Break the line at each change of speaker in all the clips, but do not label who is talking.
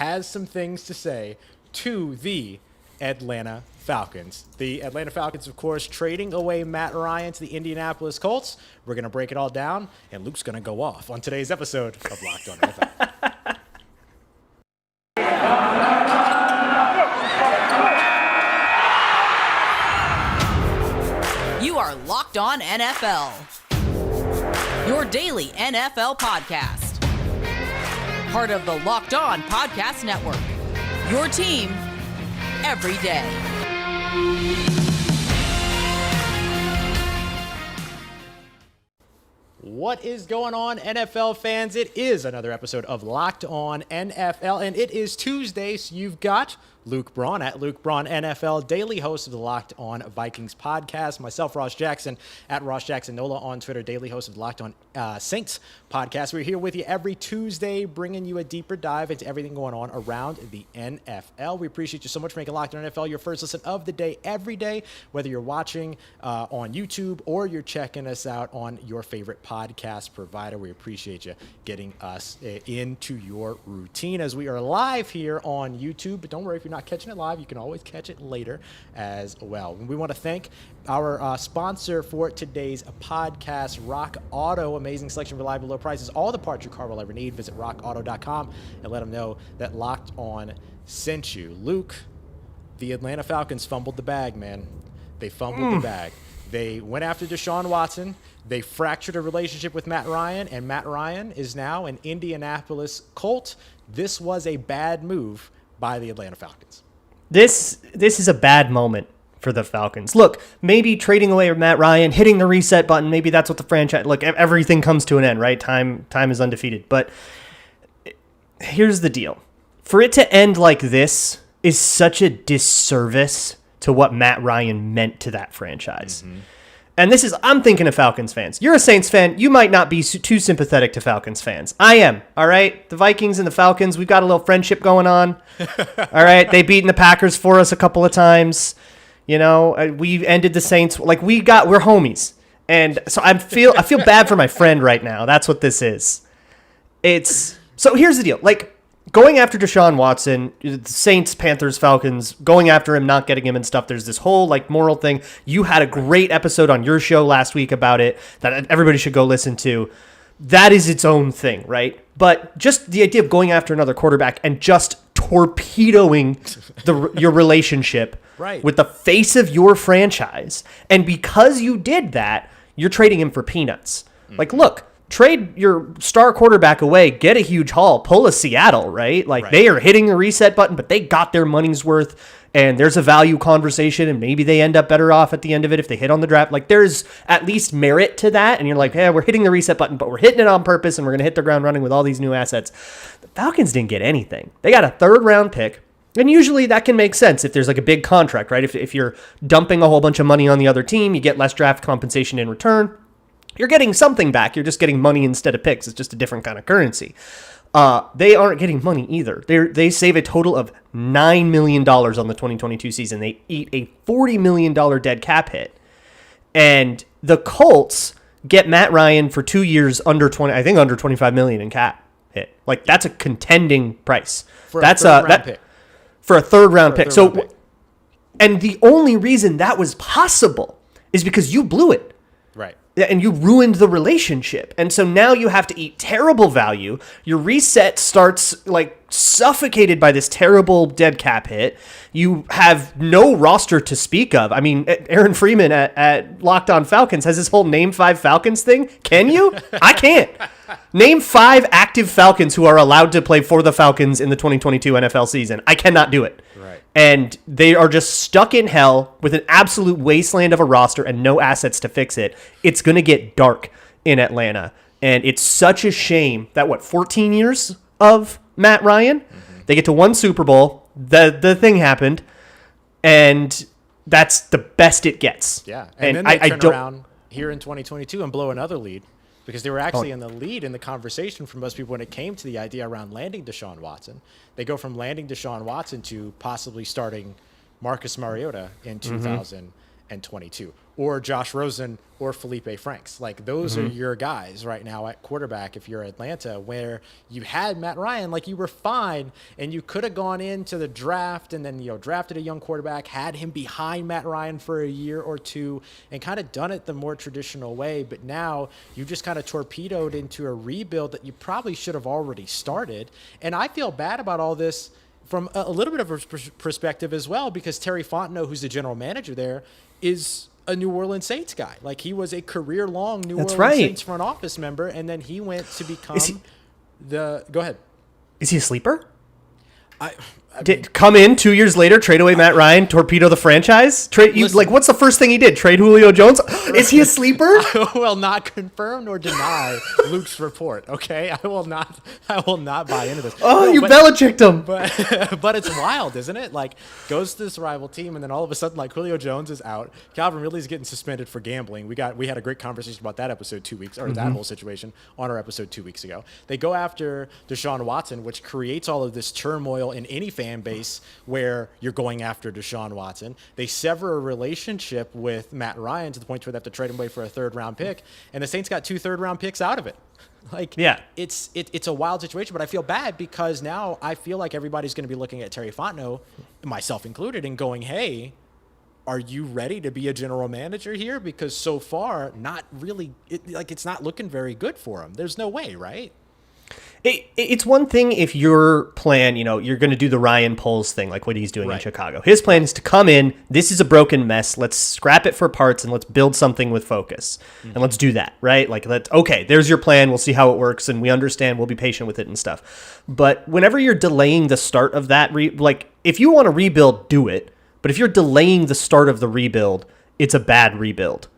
has some things to say to the Atlanta Falcons. The Atlanta Falcons, of course, trading away Matt Ryan to the Indianapolis Colts. We're going to break it all down, and Luke's going to go off on today's episode of Locked On NFL.
You are Locked On NFL, your daily NFL podcast. Part of the Locked On Podcast Network, your team every day.
What is going on, NFL fans? It is another episode of Locked On NFL, and it is Tuesday, so you've got Luke Braun at Luke Braun NFL, daily host of the Locked On Vikings podcast. Myself, Ross Jackson, at Ross Jackson Nola on Twitter, daily host of the Locked On Saints podcast. We're here with you every Tuesday, bringing you a deeper dive into everything going on around the NFL. We appreciate you so much for making Locked On NFL your first listen of the day every day, whether you're watching on YouTube or you're checking us out on your favorite podcast provider. We appreciate you getting us into your routine as we are live here on YouTube. But don't worry, if you're not catching it live, you can always catch it later as well. We want to thank our sponsor for today's podcast, Rock Auto. Amazing selection, reliable low prices, all the parts your car will ever need. Visit rockauto.com and let them know that Locked On sent you. Luke, the Atlanta Falcons fumbled the bag, man. They fumbled the bag. They went after Deshaun Watson. They fractured a relationship with Matt Ryan, and Matt Ryan is now an Indianapolis Colt. This was a bad move by the Atlanta Falcons.
This is a bad moment for the Falcons. Look, maybe trading away Matt Ryan, hitting the reset button, maybe that's what the franchise... Look, everything comes to an end, right? Time is undefeated. But here's the deal. For it to end like this is such a disservice to what Matt Ryan meant to that franchise. Mm-hmm. And this is, I'm thinking of Falcons fans. You're a Saints fan. You might not be too sympathetic to Falcons fans. I am, all right? The Vikings and the Falcons, we've got a little friendship going on. All right? They've beaten the Packers for us a couple of times. You know, we ended the Saints. Like, we're homies. And so I feel bad for my friend right now. That's what this is. So here's the deal. Like, going after Deshaun Watson, the Saints, Panthers, Falcons, going after him, not getting him and stuff, there's this whole like moral thing. You had a great episode on your show last week about it that everybody should go listen to. That is its own thing, right? But just the idea of going after another quarterback and just torpedoing your relationship with the face of your franchise. And because you did that, you're trading him for peanuts. Mm-hmm. Like, look, trade your star quarterback away, get a huge haul, pull a Seattle, right? Like, they are hitting the reset button, but they got their money's worth, and there's a value conversation, and maybe they end up better off at the end of it if they hit on the draft. Like, there's at least merit to that, and you're like, hey, we're hitting the reset button, but we're hitting it on purpose, and we're going to hit the ground running with all these new assets. The Falcons didn't get anything. They got a third-round pick, and usually that can make sense if there's like a big contract, right? If you're dumping a whole bunch of money on the other team, you get less draft compensation in return. You're getting something back. You're just getting money instead of picks. It's just a different kind of currency. They aren't getting money either. They save a total of $9 million on the 2022 season. They eat a $40 million dead cap hit. And the Colts get Matt Ryan for 2 years under $25 million in cap hit. Like, that's a contending price.
For a third-round pick.
For a third-round pick. And the only reason that was possible is because you blew it.
Right.
And you ruined the relationship. And so now you have to eat terrible value. Your reset starts like suffocated by this terrible dead cap hit. You have no roster to speak of. I mean, Aaron Freeman at Locked On Falcons has this whole Name 5 Falcons thing. Can you? I can't. Name 5 active Falcons who are allowed to play for the Falcons in the 2022 NFL season. I cannot do it.
Right.
And they are just stuck in hell with an absolute wasteland of a roster and no assets to fix it. It's going to get dark in Atlanta. And it's such a shame that, 14 years of Matt Ryan? Mm-hmm. They get to one Super Bowl. The thing happened. And that's the best it gets.
Yeah. And then they turn around here in 2022 and blow another lead. Because they were actually in the lead in the conversation for most people when it came to the idea around landing Deshaun Watson. They go from landing Deshaun Watson to possibly starting Marcus Mariota in 2023. and 22, or Josh Rosen or Felipe Franks. Like those are your guys right now at quarterback. If you're Atlanta, where you had Matt Ryan, like you were fine, and you could have gone into the draft and then drafted a young quarterback, had him behind Matt Ryan for a year or two, and kind of done it the more traditional way. But now you just kind of torpedoed into a rebuild that you probably should have already started. And I feel bad about all this from a little bit of a perspective as well, because Terry Fontenot, who's the general manager there, is a New Orleans Saints guy. Like he was a career-long New Orleans Saints front office member, and then he went to become Go ahead.
Is he a sleeper? Come in 2 years later, trade away Matt Ryan, torpedo the franchise. What's the first thing he did? Trade Julio Jones? Is he a sleeper?
I will not confirm nor deny Luke's report. Okay, I will not buy into this.
Belichicked him.
But it's wild, isn't it? Like goes to this rival team, and then all of a sudden, like Julio Jones is out. Calvin Ridley's getting suspended for gambling. We had a great conversation about that episode 2 weeks, or that whole situation on our episode 2 weeks ago. They go after Deshaun Watson, which creates all of this turmoil in any fan base where you're going after Deshaun Watson. They sever a relationship with Matt Ryan to the point where they have to trade him away for a 3rd-round pick, and the Saints got 2 third-round picks out of it. It's a wild situation, but I feel bad because now I feel like everybody's going to be looking at Terry Fontenot, myself included, and going, hey, are you ready to be a general manager here? Because so far, not really. It's not looking very good for him. There's no way, right?
It's one thing if your plan, you're going to do the Ryan Poles thing, like what he's doing in Chicago. His plan is to come in. This is a broken mess. Let's scrap it for parts and let's build something with focus. And let's do that, right? Okay, there's your plan. We'll see how it works, and we understand. We'll be patient with it and stuff. But whenever you're delaying the start of that, if you want to rebuild, do it. But if you're delaying the start of the rebuild, it's a bad rebuild.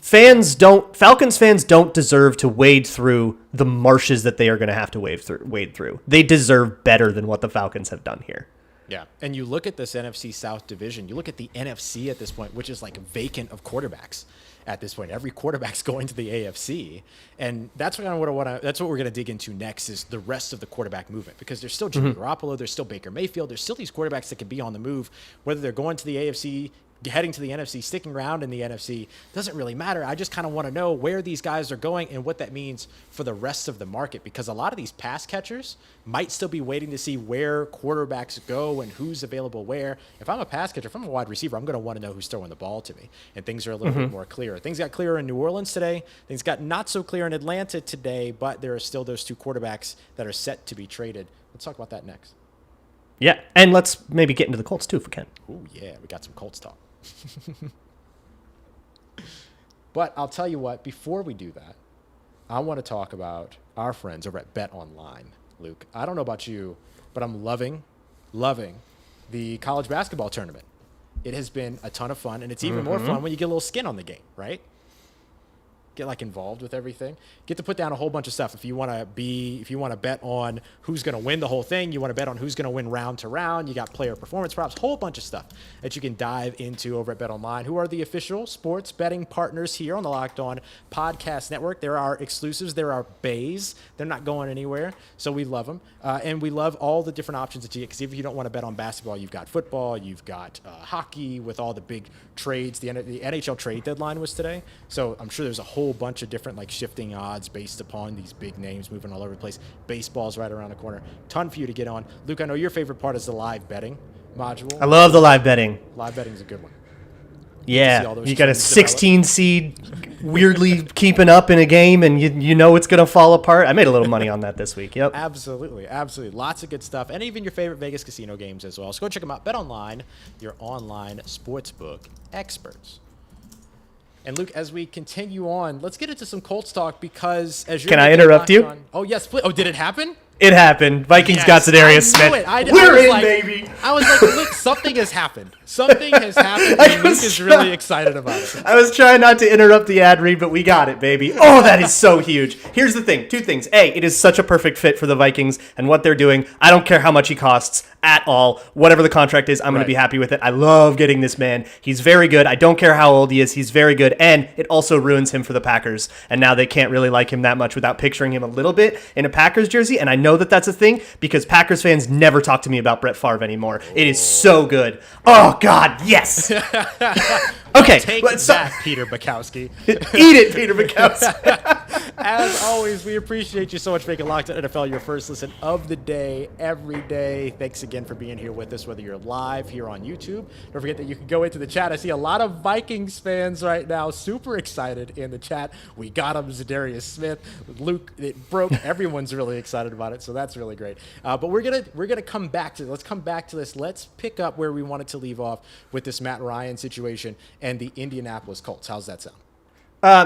Falcons fans don't deserve to wade through the marshes that they are going to have to wade through. They deserve better than what the Falcons have done here.
Yeah, and you look at this NFC South division, you look at the NFC at this point, which is like vacant of quarterbacks at this point. Every quarterback's going to the AFC, and that's what we're going to dig into next is the rest of the quarterback movement, because there's still Jimmy Garoppolo, there's still Baker Mayfield, there's still these quarterbacks that can be on the move, whether they're going to the AFC, heading to the NFC, sticking around in the NFC, doesn't really matter. I just kind of want to know where these guys are going and what that means for the rest of the market, because a lot of these pass catchers might still be waiting to see where quarterbacks go and who's available where. If I'm a pass catcher, if I'm a wide receiver, I'm going to want to know who's throwing the ball to me, and things are a little bit more clear. Things got clearer in New Orleans today. Things got not so clear in Atlanta today, but there are still those 2 quarterbacks that are set to be traded. Let's talk about that next.
Yeah, and let's maybe get into the Colts too if we can.
Oh yeah, we got some Colts talk. But I'll tell you what, before we do that, I want to talk about our friends over at BetOnline, Luke. I don't know about you, but I'm loving the college basketball tournament. It has been a ton of fun, and it's even more fun when you get a little skin on the game, right? Get involved with everything. Get to put down a whole bunch of stuff. If you want to bet on who's going to win the whole thing, you want to bet on who's going to win round to round. You got player performance props, whole bunch of stuff that you can dive into over at BetOnline, who are the official sports betting partners here on the Locked On Podcast Network. There are exclusives. There are bays. They're not going anywhere, so we love them. And we love all the different options that you get, because if you don't want to bet on basketball, you've got football, you've got hockey with all the big trades. The NHL trade deadline was today, so I'm sure there's a whole bunch of different shifting odds based upon these big names moving all over the place. Baseball's right around the corner. Ton for you to get on. Luke, I know your favorite part is the live betting module.
I love the live betting.
Live betting is a good one.
Yeah, you got a 16 seed weirdly keeping up in a game, and you know it's going to fall apart. I made a little money on that this week. Yep.
Absolutely. Lots of good stuff, and even your favorite Vegas casino games as well. So go check them out. BetOnline, your online sportsbook experts. And Luke, as we continue on, let's get into some Colts talk, because as you're...
Can I interrupt you?
Oh, yes, please. Oh, did it happen?
It happened. Vikings got Za'Darius Smith. We're in, baby.
I was like, look, something has happened. Something has happened, and Luke is really excited about it.
I was trying not to interrupt the ad read, but we got it, baby. Oh, that is so huge. Here's the thing. 2 things. A, it is such a perfect fit for the Vikings and what they're doing. I don't care how much he costs at all. Whatever the contract is, I'm going to be happy with it. I love getting this man. He's very good. I don't care how old he is. He's very good. And it also ruins him for the Packers. And now they can't really like him that much without picturing him a little bit in a Packers jersey. And I know that that's a thing, because Packers fans never talk to me about Brett Favre anymore. It is so good. Oh, God, yes. Okay,
Take that, Peter Bukowski.
Eat it, Peter Bukowski.
As always, we appreciate you so much for making Locked On NFL your first listen of the day, every day. Thanks again for being here with us, whether you're live here on YouTube. Don't forget that you can go into the chat. I see a lot of Vikings fans right now, super excited in the chat. We got him, Zadarius Smith, Luke. It broke. Everyone's really excited about it, so that's really great. But we're gonna come back to. Let's come back to this. Let's pick up where we wanted to leave off with this Matt Ryan situation and the Indianapolis Colts. How's that sound?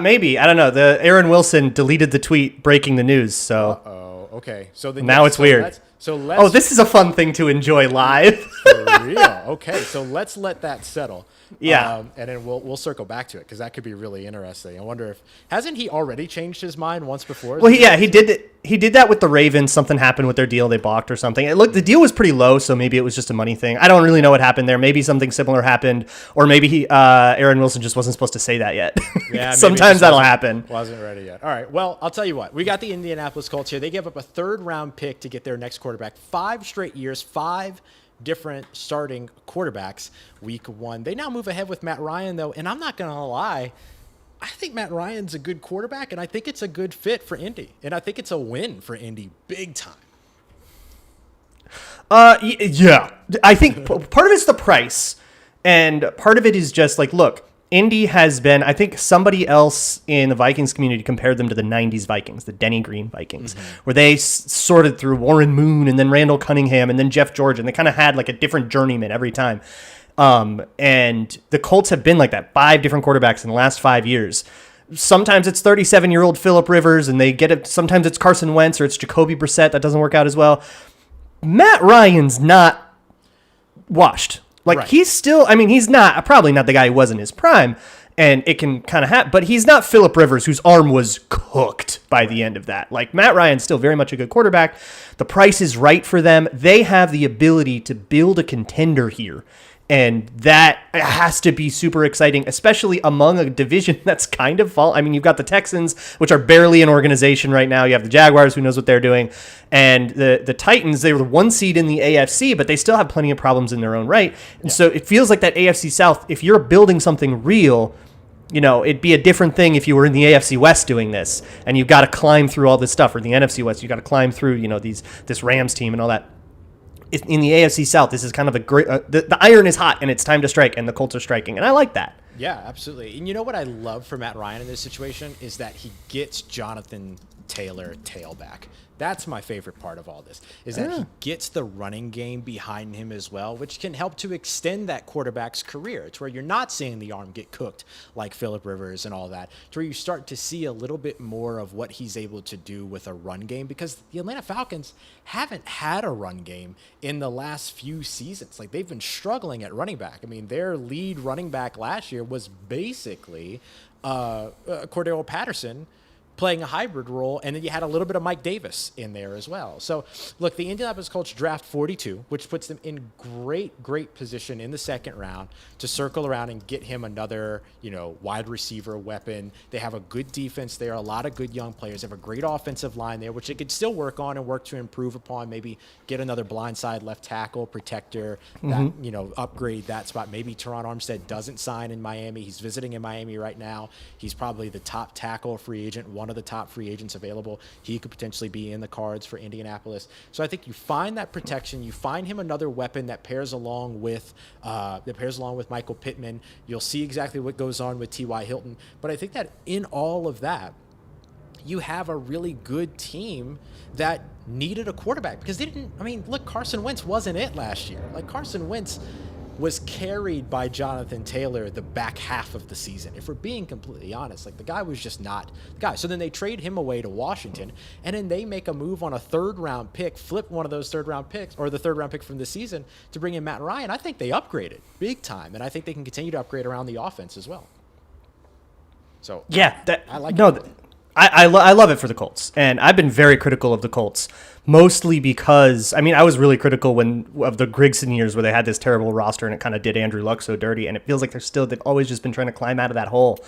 Maybe. I don't know. The Aaron Wilson deleted the tweet breaking the news, so.
Oh, okay. So
now it's weird.
Let's
oh, this is a fun thing to enjoy live.
For real. Okay, so let's let that settle.
Yeah.
And then we'll circle back to it because that could be really interesting. I wonder if hasn't he already changed his mind once before?
Well, yeah, he did. He did that with the Ravens. Something happened with their deal; they balked or something. The deal was pretty low, so maybe it was just a money thing. I don't really know what happened there. Maybe something similar happened, or maybe Aaron Wilson just wasn't supposed to say that yet.
Yeah,
sometimes that'll happen.
Wasn't ready yet. All right. Well, I'll tell you what. We got the Indianapolis Colts here. They gave up a third-round pick to get their next quarterback. 5 straight years, 5 different starting quarterbacks. Week 1. They now move ahead with Matt Ryan, though, and I'm not going to lie. I think Matt Ryan's a good quarterback, and I think it's a good fit for Indy. And I think it's a win for Indy big time.
Yeah. I think part of it's the price, and part of it is just like, look, Indy has been, I think somebody else in the Vikings community compared them to the 90s Vikings, the Denny Green Vikings, where they sorted through Warren Moon and then Randall Cunningham and then Jeff George, and they kind of had like a different journeyman every time. And the Colts have been like that, 5 different quarterbacks in the last 5 years. Sometimes it's 37-year-old Phillip Rivers, and they get it. Sometimes it's Carson Wentz or it's Jacoby Brissett. That doesn't work out as well. Matt Ryan's not washed. Like, He's still, I mean, he's probably not the guy he was in his prime, and it can kind of happen, but he's not Phillip Rivers, whose arm was cooked by the end of that. Like, Matt Ryan's still very much a good quarterback. The price is right for them. They have the ability to build a contender here, and that has to be super exciting, especially among a division that's kind of I mean, you've got the Texans, which are barely an organization right now. You have the Jaguars, who knows what they're doing. And the Titans, they were the 1 seed in the AFC, but they still have plenty of problems in their own right. And so it feels like that AFC South, if you're building something real, you know, it'd be a different thing if you were in the AFC West doing this, and you've got to climb through all this stuff, or the NFC West, you've got to climb through, you know, this Rams team and all that. In the AFC South, this is kind of a great. The iron is hot, and it's time to strike, and the Colts are striking, and I like that.
Yeah, absolutely. And you know what I love for Matt Ryan in this situation is that he gets Jonathan Taylor tailback. That's my favorite part of all this, is that he gets the running game behind him as well, which can help to extend that quarterback's career. It's where you're not seeing the arm get cooked like Phillip Rivers and all that. It's where you start to see a little bit more of what he's able to do with a run game, because the Atlanta Falcons haven't had a run game in the last few seasons. Like, they've been struggling at running back. I mean, their lead running back last year was basically Cordero Patterson, playing a hybrid role, and then you had a little bit of Mike Davis in there as well. So, look, the Indianapolis Colts draft 42, which puts them in great position in the second round to circle around and get him another, you know, wide receiver weapon. They have a good defense there, a lot of good young players. They have a great offensive line there, which they could still work on and work to improve upon. Maybe get another blindside left tackle, protector, that, you know, upgrade that spot. Maybe Teron Armstead doesn't sign in Miami. He's visiting in Miami right now. He's probably the top tackle free agent, one of the top free agents available. He could potentially be in the cards for Indianapolis. So I think you find that protection, you find him another weapon that pairs along with Michael Pittman. You'll see exactly what goes on with T.Y. Hilton. But I think that in all of that, you have a really good team that needed a quarterback, because they didn't, I mean, look, Carson Wentz wasn't it last year. Like, Carson Wentz was carried by Jonathan Taylor the back half of the season. If we're being completely honest, like, the guy was just not the guy. So then they trade him away to Washington, and then they make a move on a 3rd-round pick, flip one of those 3rd-round picks, or the 3rd-round pick from this season, to bring in Matt Ryan. I think they upgraded big time, and I think they can continue to upgrade around the offense as well. So
yeah,
I like
no.
it.
I love it for the Colts, and I've been very critical of the Colts, mostly because, I mean, I was really critical of the Grigson years where they had this terrible roster and it kind of did Andrew Luck so dirty, and it feels like they've always just been trying to climb out of that hole.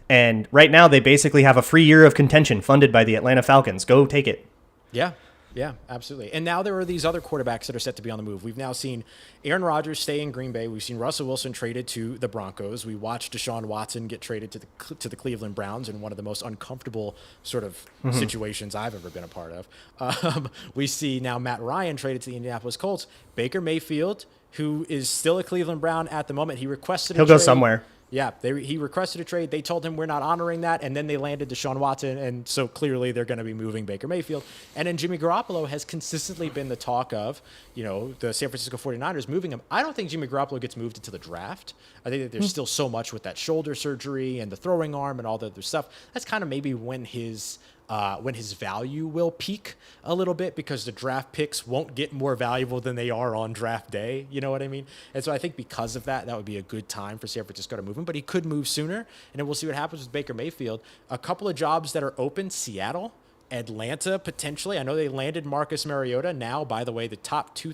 And right now they basically have a free year of contention funded by the Atlanta Falcons. Go take it.
Yeah. Yeah, absolutely. And now there are these other quarterbacks that are set to be on the move. We've now seen Aaron Rodgers stay in Green Bay. We've seen Russell Wilson traded to the Broncos. We watched Deshaun Watson get traded to the Cleveland Browns in one of the most uncomfortable sort of situations I've ever been a part of. We see now Matt Ryan traded to the Indianapolis Colts. Baker Mayfield, who is still a Cleveland Brown at the moment, he requested
He'll go somewhere.
Yeah, he requested a trade. They told him we're not honoring that, and then they landed Deshaun Watson, and so clearly they're going to be moving Baker Mayfield. And then Jimmy Garoppolo has consistently been the talk of, the San Francisco 49ers moving him. I don't think Jimmy Garoppolo gets moved until the draft. I think that there's still so much with that shoulder surgery and the throwing arm and all the other stuff. That's kind of maybe when his value will peak a little bit, because the draft picks won't get more valuable than they are on draft day. You know what I mean? And so I think because of that would be a good time for San Francisco to move him, but he could move sooner, and then we'll see what happens with Baker Mayfield. A couple of jobs that are open: Seattle, Atlanta, potentially. I know they landed Marcus Mariota. Now, by the way, the top 2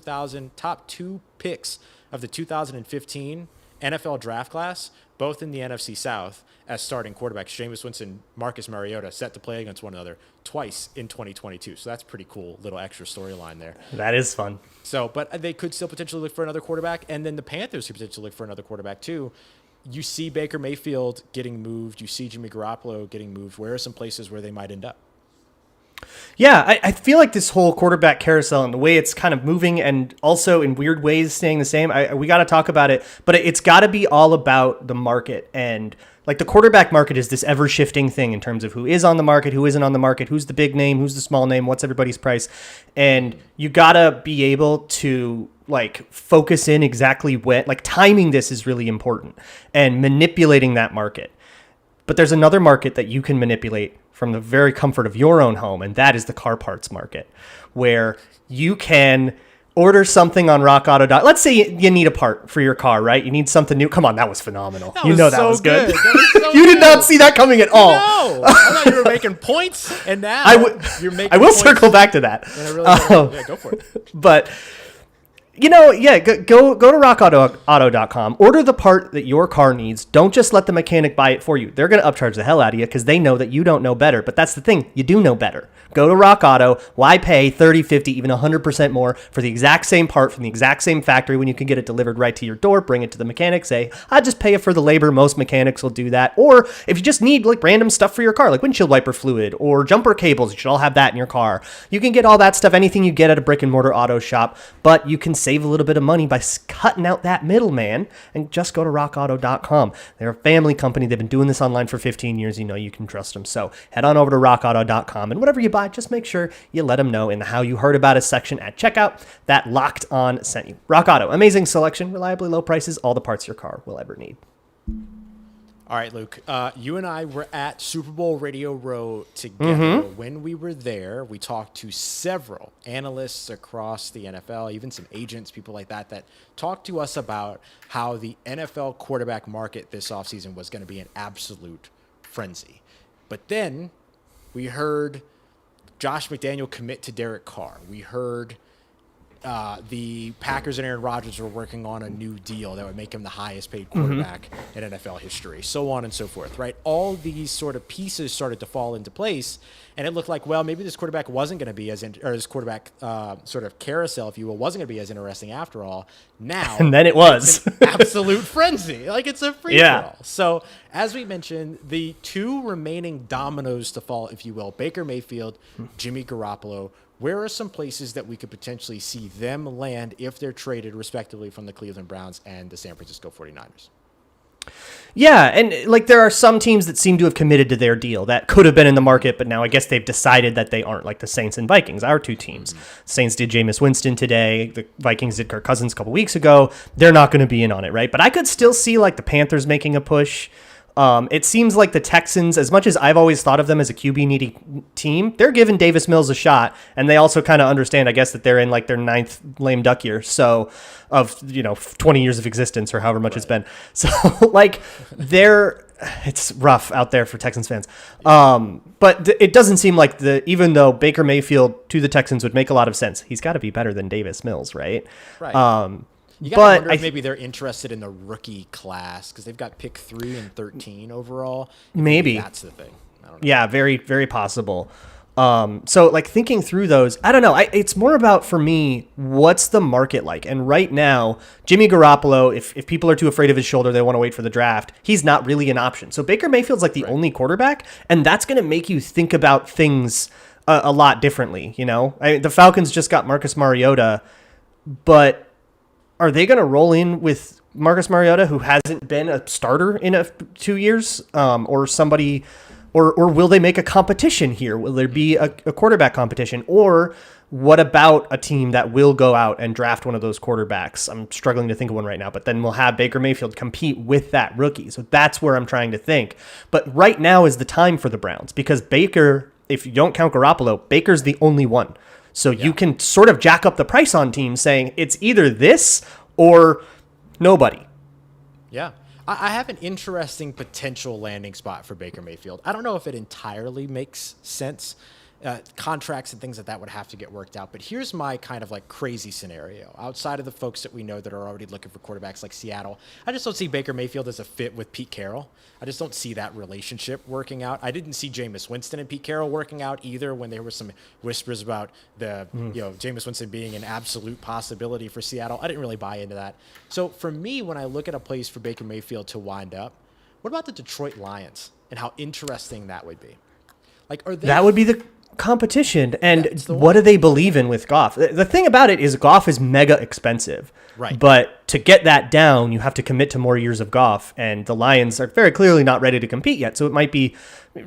picks of the 2015 NFL draft class, both in the NFC South, as starting quarterbacks. Jameis Winston, Marcus Mariota, set to play against one another twice in 2022. So that's pretty cool, little extra storyline there.
That is fun.
So, but they could still potentially look for another quarterback, and then the Panthers could potentially look for another quarterback too. You see Baker Mayfield getting moved. You see Jimmy Garoppolo getting moved. Where are some places where they might end up?
Yeah, I feel like this whole quarterback carousel and the way it's kind of moving, and also in weird ways staying the same, we got to talk about it, but it's got to be all about the market. And like the quarterback market is this ever shifting thing in terms of who is on the market, who isn't on the market, who's the big name, who's the small name, what's everybody's price. And you got to be able to like focus in exactly when, like timing this is really important, and manipulating that market. But there's another market that you can manipulate from the very comfort of your own home, and that is the car parts market, where you can order something on RockAuto. Let's say you need a part for your car, right? You need something new. Come on, that was phenomenal. That was good.
That was so
You did not see that coming at all.
No, I thought you were making points, and now you're making
I will
points.
circle back to that.
And I really yeah, go for it.
But go to rockauto.com, order the part that your car needs. Don't just let the mechanic buy it for you. They're going to upcharge the hell out of you because they know that you don't know better. But that's the thing. You do know better. Go to Rock Auto. Why pay 30, 50, even 100% more for the exact same part from the exact same factory when you can get it delivered right to your door, bring it to the mechanic, say, I just pay it for the labor. Most mechanics will do that. Or if you just need like random stuff for your car, like windshield wiper fluid or jumper cables, you should all have that in your car. You can get all that stuff, anything you get at a brick and mortar auto shop, but you can save a little bit of money by cutting out that middleman and just go to rockauto.com. They're a family company. They've been doing this online for 15 years. You know you can trust them. So head on over to rockauto.com, and whatever you buy, just make sure you let them know in the How You Heard About Us section at checkout that Locked On sent you. Rock Auto, amazing selection, reliably low prices, all the parts your car will ever need.
All right, Luke, you and I were at Super Bowl Radio Row together. When we were there, we talked to several analysts across the NFL, even some agents, people like that talked to us about how the NFL quarterback market this offseason was going to be an absolute frenzy. But then we heard Josh McDaniel commit to Derek Carr. We heard the Packers and Aaron Rodgers were working on a new deal that would make him the highest paid quarterback in NFL history, so on and so forth, right? All these sort of pieces started to fall into place, and it looked like, well, maybe this quarterback wasn't going to be or this quarterback sort of carousel, if you will, wasn't going to be as interesting after all. Now,
and then it was
an absolute frenzy. Like, it's a free-for-all. So, as we mentioned, the two remaining dominoes to fall, if you will, Baker Mayfield, Jimmy Garoppolo. Where are some places that we could potentially see them land if they're traded, respectively, from the Cleveland Browns and the San Francisco 49ers?
Yeah, and like there are some teams that seem to have committed to their deal that could have been in the market, but now I guess they've decided that they aren't, like the Saints and Vikings, our two teams. Saints did Jameis Winston today. The Vikings did Kirk Cousins a couple weeks ago. They're not going to be in on it, right? But I could still see like the Panthers making a push. It seems like the Texans, as much as I've always thought of them as a QB needy team, they're giving Davis Mills a shot, and they also kind of understand, I guess, that they're in like their 9th lame duck year, so of 20 years of existence or however much it's been. So like it's rough out there for Texans fans. But it doesn't seem like even though Baker Mayfield to the Texans would make a lot of sense, he's got to be better than Davis Mills, right?
Right. You got to wonder if maybe they're interested in the rookie class because they've got pick 3 and 13 overall.
Maybe.
That's the thing. I don't know.
Yeah, very, very possible. So like thinking through those, I don't know. It's more about, for me, what's the market like? And right now, Jimmy Garoppolo, if people are too afraid of his shoulder, they want to wait for the draft, he's not really an option. So Baker Mayfield's like the only quarterback, and that's going to make you think about things a lot differently. The Falcons just got Marcus Mariota, but are they going to roll in with Marcus Mariota, who hasn't been a starter in 2 years, or somebody? Or will they make a competition here? Will there be a quarterback competition? Or what about a team that will go out and draft one of those quarterbacks? I'm struggling to think of one right now, but then we'll have Baker Mayfield compete with that rookie. So that's where I'm trying to think. But right now is the time for the Browns, because Baker, if you don't count Garoppolo, Baker's the only one. So you can sort of jack up the price on teams saying it's either this or nobody.
Yeah. I have an interesting potential landing spot for Baker Mayfield. I don't know if it entirely makes sense. Contracts and things like that would have to get worked out. But here's my kind of like crazy scenario. Outside of the folks that we know that are already looking for quarterbacks like Seattle, I just don't see Baker Mayfield as a fit with Pete Carroll. I just don't see that relationship working out. I didn't see Jameis Winston and Pete Carroll working out either, when there were some whispers about Jameis Winston being an absolute possibility for Seattle. I didn't really buy into that. So for me, when I look at a place for Baker Mayfield to wind up, what about the Detroit Lions and how interesting that would be? Like, are they? That
would be the competition. And what do they believe in with Goff? The thing about it is Goff is mega expensive.
Right.
But to get that down, you have to commit to more years of Goff, and the Lions are very clearly not ready to compete yet. So it might be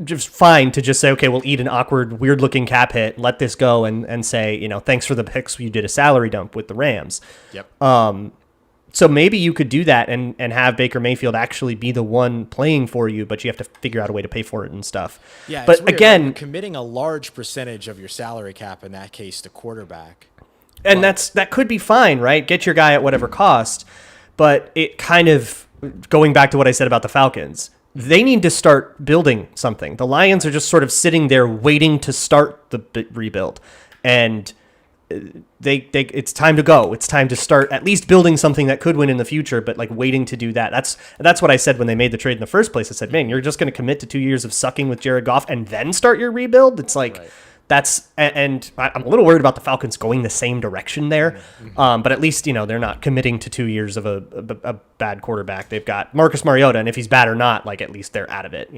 just fine to just say, okay, we'll eat an awkward, weird-looking cap hit, let this go, and say, thanks for the picks. You did a salary dump with the Rams.
Yep.
So maybe you could do that and have Baker Mayfield actually be the one playing for you, but you have to figure out a way to pay for it and stuff.
Yeah,
but
it's weird.
Again,
you're committing a large percentage of your salary cap in that case to quarterback.
And that could be fine, right? Get your guy at whatever cost. But it kind of, going back to what I said about the Falcons, they need to start building something. The Lions are just sort of sitting there waiting to start the rebuild. And it's time to go. It's time to start at least building something that could win in the future, but like waiting to do that. That's what I said when they made the trade in the first place. I said, man, you're just going to commit to 2 years of sucking with Jared Goff and then start your rebuild? It's like... Right. And I'm a little worried about the Falcons going the same direction there. Mm-hmm. But at least, they're not committing to 2 years of a bad quarterback. They've got Marcus Mariota, and if he's bad or not, like at least they're out of it,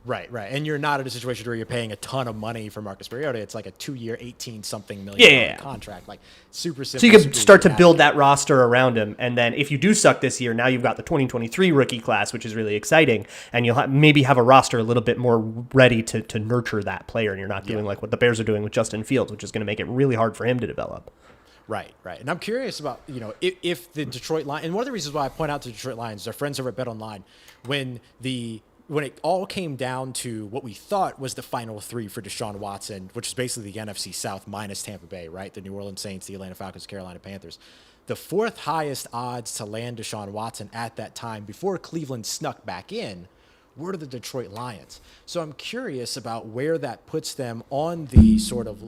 Right. And you're not in a situation where you're paying a ton of money for Marcus Mariota. It's like a 2-year, $18-something million contract. Like super simple.
So you can start to build that roster around him. And then if you do suck this year, now you've got the 2023 rookie class, which is really exciting. And you'll maybe have a roster a little bit more ready to nurture that player. And you're not doing like what the Bears are doing with Justin Fields, which is going to make it really hard for him to develop.
Right. And I'm curious about, if the Detroit Lions, and one of the reasons why I point out to the Detroit Lions, our friends over at BetOnline, when it all came down to what we thought was the final three for Deshaun Watson, which is basically the NFC South minus Tampa Bay, right? The New Orleans Saints, the Atlanta Falcons, Carolina Panthers. The fourth highest odds to land Deshaun Watson at that time before Cleveland snuck back in were the Detroit Lions. So I'm curious about where that puts them on the sort of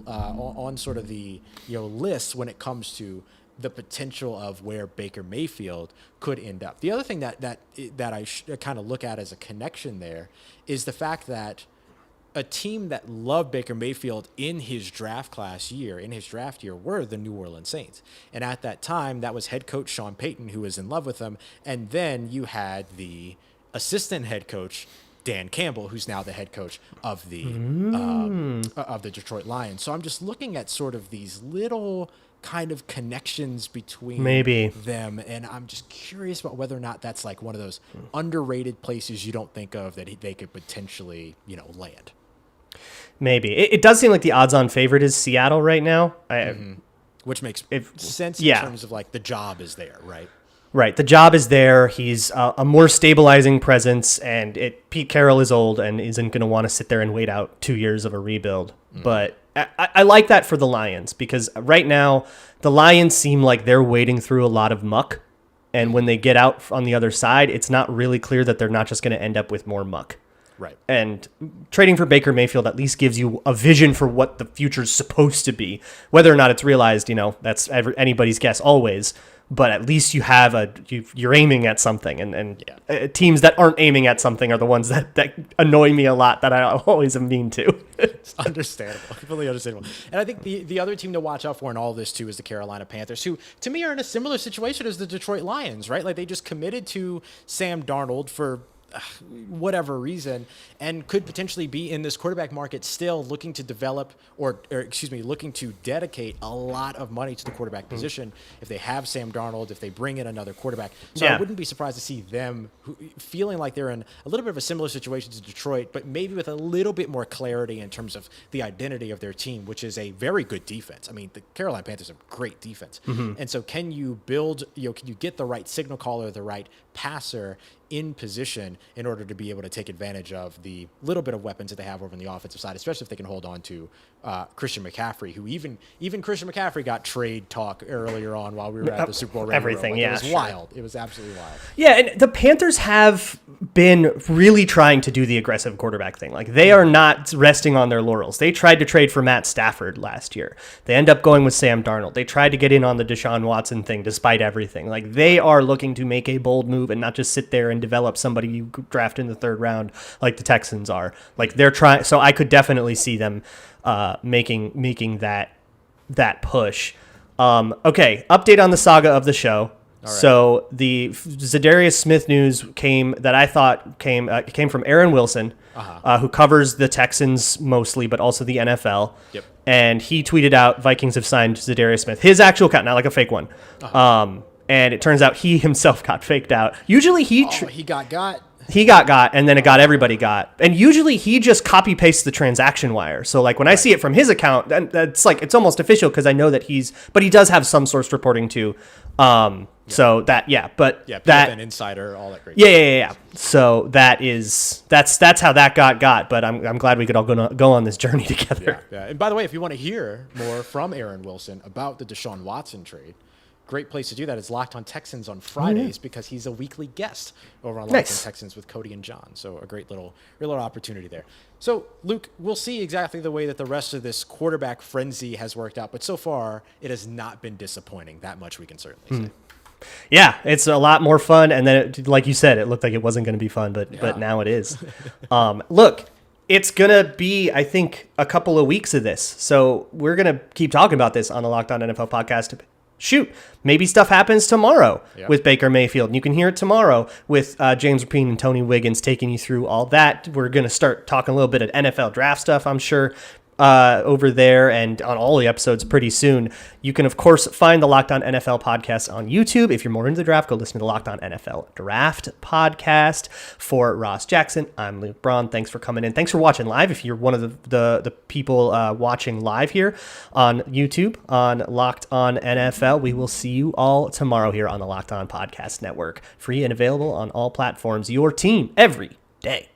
list when it comes to the potential of where Baker Mayfield could end up. The other thing that I kind of look at as a connection there is the fact that a team that loved Baker Mayfield in his draft year, were the New Orleans Saints. And at that time, that was head coach Sean Payton, who was in love with him. And then you had the assistant head coach, Dan Campbell, who's now the head coach of the Detroit Lions. So I'm just looking at sort of these little kind of connections between them, and I'm just curious about whether or not that's like one of those underrated places you don't think of that they could potentially land.
Maybe it does seem like the odds-on favorite is Seattle right now,
which makes sense in terms of like the job is there, right?
Right, the job is there. He's a more stabilizing presence, and Pete Carroll is old and isn't going to want to sit there and wait out 2 years of a rebuild. But I like that for the Lions, because right now the Lions seem like they're wading through a lot of muck, and when they get out on the other side, it's not really clear that they're not just going to end up with more muck.
Right.
And trading for Baker Mayfield at least gives you a vision for what the future's supposed to be. Whether or not it's realized, that's anybody's guess always. but at least you're aiming at something, and teams that aren't aiming at something are the ones that annoy me a lot, that I always am mean to.
It's understandable, completely understandable. And I think the other team to watch out for in all of this too is the Carolina Panthers, who to me are in a similar situation as the Detroit Lions, right? Like they just committed to Sam Darnold for whatever reason, and could potentially be in this quarterback market still looking to develop looking to dedicate a lot of money to the quarterback position if they have Sam Darnold, if they bring in another quarterback. So I wouldn't be surprised to see them feeling like they're in a little bit of a similar situation to Detroit, but maybe with a little bit more clarity in terms of the identity of their team, which is a very good defense. I mean, the Carolina Panthers are a great defense. And so can you build, can you get the right signal caller, the right passer in position in order to be able to take advantage of the little bit of weapons that they have over on the offensive side, especially if they can hold on to Christian McCaffrey, who even Christian McCaffrey got trade talk earlier on while we were at the Super Bowl.
Everything,
it was wild. It was absolutely wild.
Yeah, and the Panthers have been really trying to do the aggressive quarterback thing. Like, they are not resting on their laurels. They tried to trade for Matt Stafford last year. They end up going with Sam Darnold. They tried to get in on the Deshaun Watson thing despite everything. Like, they are looking to make a bold move and not just sit there and develop somebody you draft in the third round like the Texans are. Like, they're trying. So I could definitely see them making that push. Okay, update on the saga of the show. Right. So the Zadarius Smith news came from Aaron Wilson, who covers the Texans mostly, but also the NFL.
Yep.
And he tweeted out Vikings have signed Zadarius Smith, his actual account, not like a fake one. And it turns out he himself got faked out. Usually he got, and then it got everybody got. And usually he just copy pastes the transaction wire. So like when I see it from his account, that's like, it's almost official because I know that but he does have some source reporting too. So that, PFN
Insider, all that great
stuff. Yeah. So that's how that got. But I'm glad we could all go on this journey together.
Yeah. And by the way, if you want to hear more from Aaron Wilson about the Deshaun Watson trade, great place to do that is Locked on Texans on Fridays because he's a weekly guest over on Locked on Texans with Cody and John. So a great little opportunity there. So, Luke, we'll see exactly the way that the rest of this quarterback frenzy has worked out. But so far, it has not been disappointing. That much we can certainly say.
Yeah, it's a lot more fun. And then, like you said, it looked like it wasn't going to be fun, but now it is. Look, it's going to be, I think, a couple of weeks of this. So we're going to keep talking about this on the Locked on NFL podcast. Shoot, maybe stuff happens tomorrow with Baker Mayfield. And you can hear it tomorrow with James Rapine and Tony Wiggins taking you through all that. We're going to start talking a little bit of NFL draft stuff, I'm sure, over there and on all the episodes pretty soon. You can, of course, find the Locked On NFL podcast on YouTube. If you're more into the draft, go listen to the Locked On NFL Draft podcast. For Ross Jackson, I'm Luke Braun. Thanks for coming in. Thanks for watching live. If you're one of the people watching live here on YouTube on Locked On NFL, we will see you all tomorrow here on the Locked On Podcast Network. Free and available on all platforms. Your team every day.